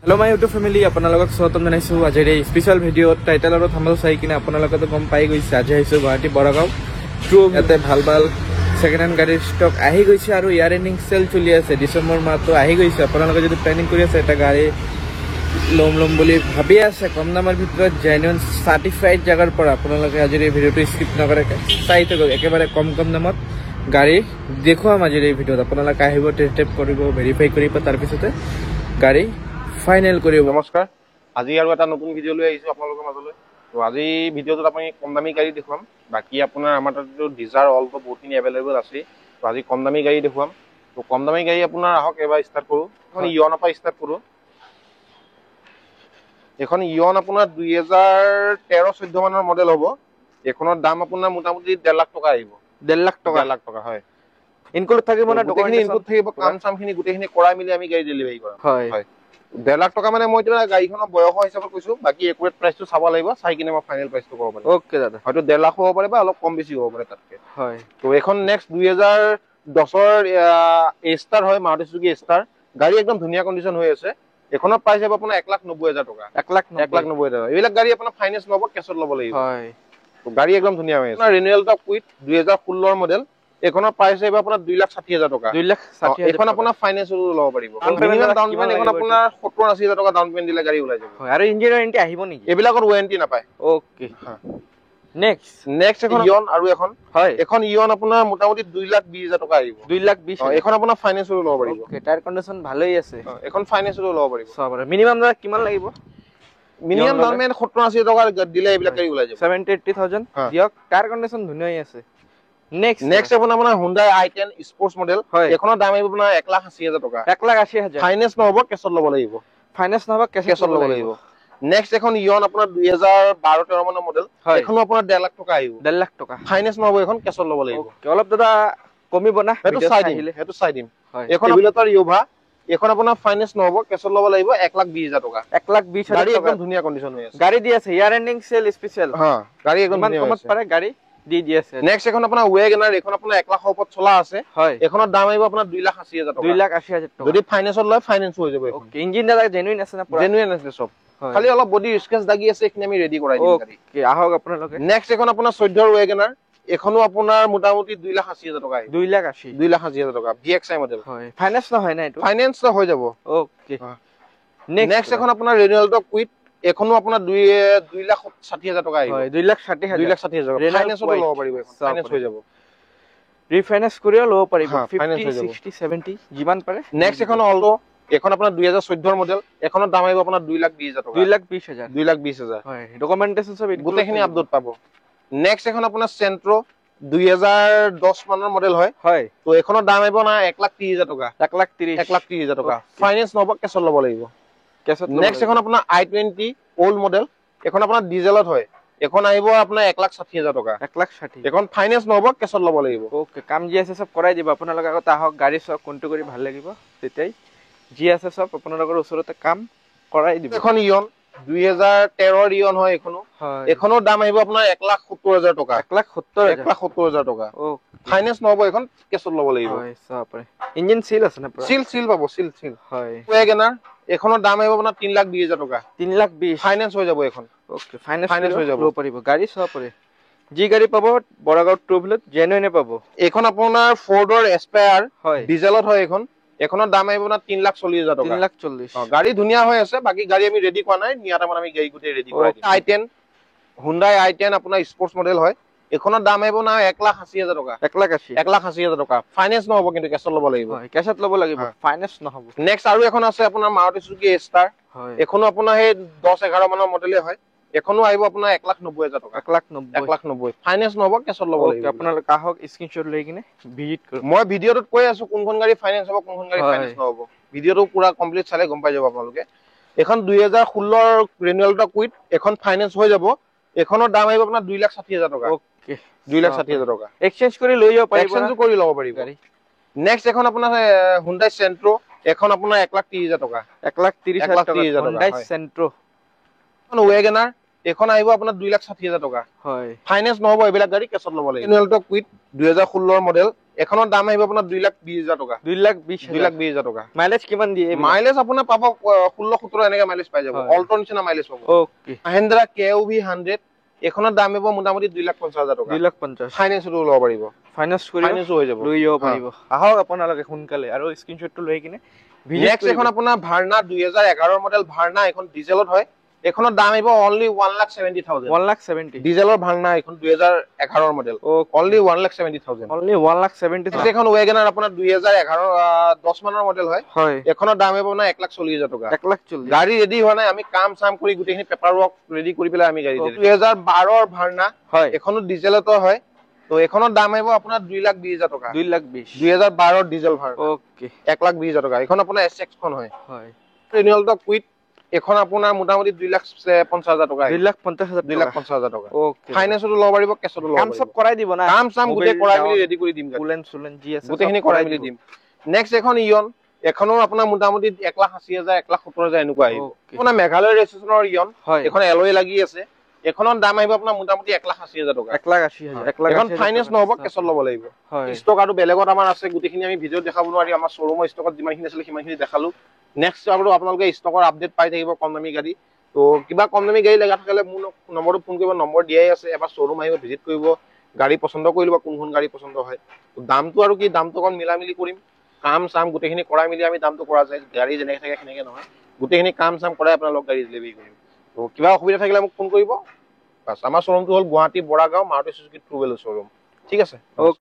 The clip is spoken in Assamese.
Hello my YouTube family, আপোনালোকক স্বাগতম জনাইছো আজিৰ এই স্পেশাল ভিডিঅ'ত টাইটেল আৰু থাম্বনেল চাই কিনে আপোনালোকে গম পাই গৈছে আজি আহিছো গুৱাহাটী বৰাগাঁও ট্ৰু ইয়াতে ভাল সেকেন্ড হ্যান্ড গাড়ীৰ ষ্টক আহি গৈছে আৰু ইয়াৰ এণ্ডিং সেল চলি আছে ডিসেম্বৰ মাহটো আহি গৈছে আপোনালোকে যদি প্লেনিং কৰি আছে এটা গাড়ী লম বুলি ভাবি আছে কম দামৰ ভিতৰত জেনুইন সাৰ্টিফাইড জাগাৰ পৰা আপোনালোকে আজিৰ এই ভিডিঅ'টো স্কিপ নকৰে চাই থাকক একেবাৰে কম দামত গাড়ী দেখুৱাম আজিৰ এই ভিডিঅ'ত আপোনালোকে আহিব টেষ্ট ড্ৰাইভ কৰিব ভেৰিফাই কৰিব তাৰ পিছতে গাড়ী ফাইনাল কৰিব। নমস্কাৰ, আজি আৰু এটা নতুন ভিডিঅ' লৈ আহিছো আপোনালোকৰ মাজলৈ। তো আজি ভিডিঅ'টোত আমি কম দামী গাড়ী দেখুৱাম, বাকী আপোনাৰ আমাৰ তাততো ডিজাৰ অলটো বহুতখিনি এভেইলেবল আছে। তো আজি কম দামী গাড়ী দেখুৱাম। তো কম দামী গাড়ী আপোনাৰ আহক এবাৰ ষ্টাৰ্ট কৰোঁ। এখন ইয়নৰ পৰা ষ্টাৰ্ট কৰোঁ। এখন ইয়ন আপোনাৰ 2013-14 মানৰ মডেল হ'ব। এইখনৰ দাম আপোনাৰ মোটামুটি 1.5 লাখ টকা আহিব। 1.5 লাখ টকা? 1.5 লাখ টকা, হয়। ইনক্লুড থাকিব না? গোটেইখিনি ইনক্লুড থাকিব, কাম চামখিনি গোটেইখিনি কৰাই মিলি আমি গাড়ী ডেলিভাৰী কৰাম। হয়। 1.5 লাখ টকা মানে মই এতিয়া গাড়ীখনৰ বয়স হিচাপত কৈছো, বাকি একুৰেট প্ৰাইচটো চাব লাগিব, চাই কিনে মই ফাইনেল প্ৰাইচটো ক'ব পাৰিম। ওকে দাদা, হয়তো 1.5 লাখ হ'ব পাৰে বা অলপ কম বেছি হ'ব পাৰে তাতকে। হয়। তো এখন নেক্সট 2010ৰ এষ্টাৰ হয়, মাৰুতি সুজুকি এষ্টাৰ। গাড়ী একদম ধুনীয়া কণ্ডিশ্যন হৈ আছে। এখনৰ প্ৰাইচ হ'ব আপোনাৰ 1,90,000 টকা। 1,90,000। এইবিলাক গাড়ী আপোনাৰ ফাইনেন্স ল'ব, কেছত ল'ব লাগিব। হয়। তো গাড়ী একদম ধুনীয়া হৈ আছে। ৰিনিউৱেল টপ কুইট 2016ৰ মডেল। এখনৰ প্ৰাইচ আহিব আপোনাৰ 2,60,000 টকা। 2,60,000। এখন আপোনাৰ ফাইনেন্সত ল'ব পাৰিব। মিনিমাম ডাউন পেমেন্ট এখন আপোনাৰ 70-80,000 টকা ডাউন পেমেন্ট দিলে গাড়ী ওলাই যাব। হয়। আৰু ইঞ্জিন ওয়াৰেন্টি আহিব নেকি? এইবিলাকৰ ওয়াৰেন্টি নাপায়। ওকে। নেক্সট এখন ইয়ন আৰু এখন। হয়। এখন ইয়ন আপোনাৰ মোটামুটি 2,20,000 টকা আহিব। 2,20,000। এখন আপোনাৰ ফাইনেন্সত ল'ব পাৰিব। ওকে, টায়াৰ কণ্ডিশ্যন ভালেই আছে। এখন ফাইনেন্সত ল'ব পাৰিব। সব মিনিমাম দাদা কিমান লাগিব? মিনিমাম ডাউন পেমেন্ট 70-80,000 টকা দিলে এইবিলাক গাড়ী ওলাই যাব। 70-80,000 দিয়ক, টায়াৰ কণ্ডিশ্যন ধুনীয়াই আছে। নেক্সট আপোনাৰ Hyundai i10 স্পোৰ্টস মডেল। এখনৰ দাম আহিব আপোনাৰ 1,80,000 টকা। 1,80,000। ফাইনেন্স নহব, কেছত ল'ব লাগিব। ফাইনেন্স নহব, কেছত ল'ব লাগিব। নেক্সট এখন ইয়ন আপোনাৰ 2012-13 মানৰ মডেল। এখনো আপোনাৰ 1.5 লাখ টকা আহিব। 1.5 লাখ টকা। ফাইনেন্স নহব, এখন কেছত ল'ব লাগিব। অলপ দাদা কমিব না? সেইটো চাই দিম। এখন বিলতৰ ইয়োভা। এখন আপোনাৰ ফাইনেন্স নহব, কেছত ল'ব লাগিব 1,20,000 টকা। 1,20,000 গাড়ী একদম ধুনীয়া কণ্ডিশ্যন হৈ আছে। গাড়ী দি আছে, ইয়াৰ এণ্ডিং সেল স্পেশাল। হ্যাঁ, গাড়ী একদম ধুনীয়া কমত পাৰে গাড়ী দি আছে। নেক্সট এখন আপোনাৰ ওয়েগনাৰ। এখন আপোনাৰ 1 লাখৰ ওপৰত চলা আছে। হয়। এখনৰ দাম আহিব আপোনাৰ 2,80,000 টকা। 2,80,000 টকা। যদি ফাইনেন্সত লয়, ফাইনেন্স হৈ যাব। ওকে, ইঞ্জিন দাদা জেনুইন আছে না? পুৰা জেনুইন আছে সব। খালি অলপ বডি স্ক্ৰেচ লাগি আছে, এখিনি আমি ৰেডি কৰাই দিম গাড়ী। ওকে, আহক আপোনালোকে। নেক্সট এখন আপোনাৰ 14ৰ ওয়েগনাৰ। এখনো আপোনাৰ মোটামুটি 2,80,000 টকা আহিব। 2,80,000 টকা VXI মডেল। হয়। ফাইনেন্স নহয় না? এটো ফাইনেন্স হৈ যাব। ওকে। নেক্সট এখন আপোনাৰ ৰিনিউৱেল টপ কুইট। এখনো আপোনাৰ 2,60,000 টকা আহিব। হয়, 2,60,000। 2,60,000 ফাইনেন্সত ল'ব পাৰিব। এখন ফাইনেন্স হৈ যাব। ৰিফাইনেন্স কৰিও ল'ব পাৰিব। 50, 60, 70 যিমান পাৰে। নেক্সট এখন অলটো। এখন আপোনাৰ 2014ৰ মডেল। এখনৰ দাম আহিব আপোনাৰ 2,20,000 টকা। 2,20,000। 2,20,000। হয়, ডকুমেন্টেশন সব গোটেইখিনি আপডেট পাব। নেক্সট এখন আপোনাৰ চেন্ট্ৰো 2010 মানৰ মডেল হয়। হয়। তো এখনৰ দাম আহিব না 1,30,000 টকা। 1,30,000 টকা। ফাইনেন্স নহব, কেছত ল'ব লাগিব। কেছত। নেক্সট এখন আপোনাৰ i20 ওল্ড মডেল। এখন আপোনাৰ ডিজেলত হয়। এখন আহিব আপোনাৰ 1,60,000 টকা। 1,60,000। এখন ফাইনেন্স নহব, কেছত ল'ব লাগিব। ওকে, কাম যি আছে সব কৰাই দিব আপোনালোকে। আগত আহক, গাড়ী সব কোনটো কৰি ভাল লাগিব, তেতিয়াই যি আছে সব আপোনালোকৰ ওচৰতে কাম কৰাই দিব। এখন ইয়ন 2013ৰ ইয়ন হয়। এখনৰ দাম আহিব আপোনাৰ 1,70,000 টকা। 1,70,000 টকা। ফাইনেন্স নহব, এখন কেছত ল'ব লাগিব। হয়, সব পাৰে। ইঞ্জিন সিল আছে না? সিল পাব, সিল। হয়। ওয়েগনাৰ। এখনৰ দাম আহিব আপোনাৰ 3,20,000 টকা। 3,20,000। ফাইনেন্স হৈ যাব এখন। ওকে, ফাইনেন্স হৈ যাব, ল'ব পাৰিব। গাড়ী সব পাৰে। যি গাড়ী পাব বৰাগাঁও ট্ৰু ভিলত জেনুইনে পাব। এখন আপোনাৰ ফৰ্ডৰ এস্পায়াৰ ডিজেলত হয়। এখনৰ দাম আহিব আপোনাৰ 3,40,000 টকা। 3,40,000। গাড়ী ধুনীয়া হৈ আছে, বাকি গাড়ী আমি ৰেডি কৰা নাই। নিয়া টাইমত আমি গাড়ী গোটেই ৰেডি কৰাই দিম। i10 Hyundai i10 আপোনাৰ স্পোৰ্টস মডেল হয়। এখনৰ দাম আহিব না 1,80,000 টকা। 1,80,000 টকা। ফাইনেন্স নহব, কিন্তু কেছত ল'ব লাগিব। হয়, কেছত ল'ব লাগিব, ফাইনেন্স নহব। নেক্সট আৰু এখন আছে আপোনাৰ মাৰুতি সুজুকি এষ্টাৰ। হয়। এখনো আপোনাৰ সেই 10-11 মানৰ মডেলে হয়। এখনো আহিব আপোনাৰ 1,90,000 টকা। 1,90,000। ফাইনেন্স নহব, কেছত ল'ব লাগিব। আপোনালোক আহক, স্ক্ৰিনশ্বট লৈ কিনে ভিজিট কৰক। মই ভিডিঅ'টোত কৈ আছো কোনখন গাড়ী ফাইনেন্স হ'ব, কোনখন গাড়ী ফাইনেন্স নহব। ভিডিঅ'টো পুৰা কমপ্লিট চালে গম পাই যাব আপোনালোকে। এখন 2016ৰ ৰিনিউৱেল টপ কুইট। এখন ফাইনেন্স হৈ যাব। এখনৰ দাম আহিব আপোনাৰ 2,60,000 টকা। ওকে, 2,60,000 টকা। এক্সচেঞ্জ কৰি লৈ যাব পাৰিব। এক্সচেঞ্জ কৰি ল'ব পাৰিব গাড়ী। নেক্সট এখন আপোনাৰ Hyundai চেন্ট্ৰো। এখন আপোনাৰ 1,30,000 টকা। 1,30,000 টকা। Hyundai চেন্ট্ৰো। এখন ওয়েগনাৰ। এখন আহিব আপোনাৰ 2,60,000 টকা। হয়। ফাইনেন্স নহব, এইবিলাক গাড়ী কেছত ল'ব লাগিব। ৰিনিউৱেল টপ কুইট 2016ৰ মডেল। এখনৰ দাম আহিব আপোনাৰ 2,20,000 টকা 2,20,000 টকা মাইলেজ কিমান দিয়ে মাইলেজ আপোনাৰ পাব 16-17 এনেকে মাইলেজ পাই যাব অল্টো নিচিনা মাইলেজ পাব ওকে মহিন্দ্ৰা KUV 100 এখনৰ দাম আহিব মোটামুটি 2,50,000 টকা 2,50,000 ফাইনেন্সটো ল'ব পাৰিব ফাইনেন্সো হৈ যাব লৈ যাব পাৰিব আহক আপোনালোকে সোনকালে আৰু স্ক্ৰিনশ্বটটো লৈ কিনে নেক্সট এখন আপোনাৰ ভাৰ্না 2011 মডেল ভাৰ্না এখন ডিজেলত হয় এখনৰ দাম আহিব অনলি 1,70,000 1,70,000 ডিজেলৰ ভাৰ্না এখন 2011 মডেল অনলি 1,70,000 অনলি 1,70,000 এখন ৱেগনাৰ আপোনাৰ 2011 10 মানৰ মডেল হয় এখনৰ দাম আহিব না 1,40,000 টকা 1,40,000 গাড়ী ৰেডি হোৱা নাই আমি কাম চাম কৰি গুটেখিনি পেপাৰ ৱৰ্ক ৰেডি কৰি পেলাই আমি গাড়ী দিলো 2012 ভাৰ্না হয় এখনো ডিজেলতো হয় তো এখনৰ দাম আহিব আপোনাৰ 2,20,000 টকা 2,20,000 2012 ডিজেল ভাৰ্না ওকে 1,20,000 টকা এখন আপোনাৰ SX খন হয় হয় ৰিনিউৱেল তো কুইট এখন আপোনাৰ মোটামুটি 2,50,000 টকা 2,50,000 টকা ওকে ফাইনেন্সটো ল'ব পাৰিব কেছতো ল'ব পাৰিব কাম সব কৰাই দিব না কাম চাম গুটে কৰাই মিলি ৰেডি কৰি দিম চুলেন জি আছে গুটেখিনি কৰাই মিলি দিম নেক্সট এখন ইয়ন এখনো আপোনাৰ মোটামুটি 1,80,000 1,70,000 এনেকুৱা আহিব আপোনাৰ মেঘালয় ৰেজিষ্ট্ৰেচনৰ ইয়ন এখন এলয় লাগি আছে এখনৰ দাম আহিব আপোনাৰ মোটামুটি 1,80,000 টকা 1,80,000 এখন ফাইনেন্স নহব কেছত ল'ব লাগিব ষ্টক আৰু বেলেগত আমাৰ আছে গুটেখিনি আমি ভিডিঅ দেখাব নোৱাৰি আমাৰ শ্বৰুমৰ ষ্টকত যিমানখিনি আছিল সিমানখিনি দেখালো নেক্সট আৰু আপোনালোকে ষ্টকৰ আপডেট পাই থাকিব কম দামী গাড়ী তো কিবা কম দামী গাড়ী লগা থাকিলে মোৰ নম্বৰটো ফোন কৰিব নম্বৰ দিয়াই আছে এবাৰ শ্বৰুম আহিব ভিজিট কৰিব গাড়ী পছন্দ কৰি ল'ব কোনখন গাড়ী পছন্দ হয় দামটো আৰু কি দামটো অকণ মিলা মিলি কৰিম কাম চাম গুটেখিনি কৰাই মিলি আমি দামটো কৰা যায় গাড়ী যেনেকৈ থাকে সেনেকৈ নহয় গুটেখিনি কাম চাম কৰাই আপোনালোক গাড়ী ডেলিভাৰী কৰিম তো কিবা অসুবিধা থাকিলে মোক ফোন কৰিব বাছ আমাৰ শ্বৰুমটো হ'ল গুৱাহাটী বৰাগাঁও মাৰুতি চুজুকি ট্ৰুৱেল শ্বৰুম ঠিক আছে